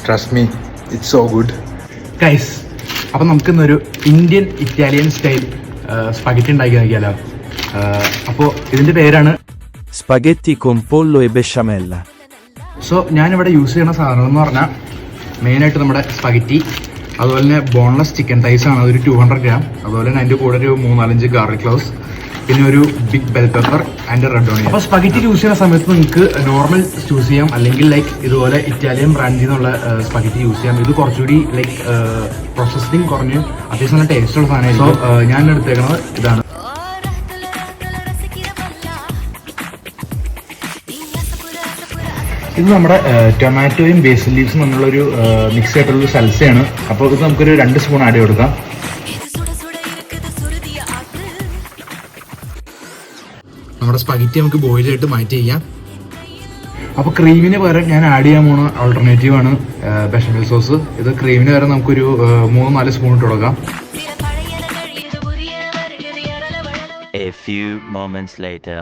Trust me, it's so good. Guys, അപ്പം നമുക്കിന്നൊരു Indian Italian style spaghetti ഉണ്ടാക്കി നോക്കിയാലോ. അപ്പോൾ ഇതിൻ്റെ പേരാണ് Spaghetti con pollo e besciamella. So ഞാനിവിടെ യൂസ് ചെയ്യുന്ന സാധനം എന്ന് പറഞ്ഞാൽ മെയിനായിട്ട് നമ്മുടെ സ്പഗറ്റി, അതുപോലെ തന്നെ ബോൺലെസ് ചിക്കൻ തൈസ് ആണ്, അതൊരു 200 ഗ്രാം. അതുപോലെ തന്നെ അതിൻ്റെ കൂടെ ഒരു 3-4 ഗാർലിക് ക്ലോവ്സ്, പിന്നെ ഒരു big bell pepper and red onion. അപ്പോൾ സ്പഗറ്റി യൂസ് ചെയ്യുന്ന സമയത്ത് നിങ്ങൾക്ക് നോർമൽ ചൂസ് ചെയ്യാം, അല്ലെങ്കിൽ ലൈക്ക് ഇതുപോലെ ഇറ്റാലിയൻ ബ്രാൻഡിൽ നിന്നുള്ള സ്പഗറ്റി യൂസ് ചെയ്യാം. ഇത് കുറച്ചുകൂടി ലൈക്ക് പ്രോസസ്സിങ് കുറഞ്ഞ് അത്യാവശ്യം നല്ല ടേസ്റ്റുള്ള സാധനമായിരിക്കും. സോ ഞാൻ എടുത്തേക്കുന്നത് ഇതാണ്. ഇത് നമ്മുടെ ടൊമാറ്റോയും ബേസിൽ ലീവ്സും തമ്മിലുള്ളൊരു മിക്സ് ആയിട്ടുള്ളൊരു സൽസയാണ്. അപ്പോൾ ഇത് നമുക്കൊരു 2 സ്പൂൺ ആഡ് ചെയ്ത് കൊടുക്കാം. നമ്മുടെ സ്പഗറ്റി നമുക്ക് ബോയിൽ ആയിട്ട് മാറ്റി ചെയ്യാം. അപ്പോൾ ക്രീമിന് പകരം ഞാൻ ആഡ് ചെയ്യാൻ പോകുന്ന ഓൾട്ടർനേറ്റീവ് ആണ് ബെഷമൽ സോസ്. ഇത് ക്രീമിന് പകരം നമുക്കൊരു 3-4 സ്പൂൺ ഇട്ട് കൊടുക്കാം. A few moments later.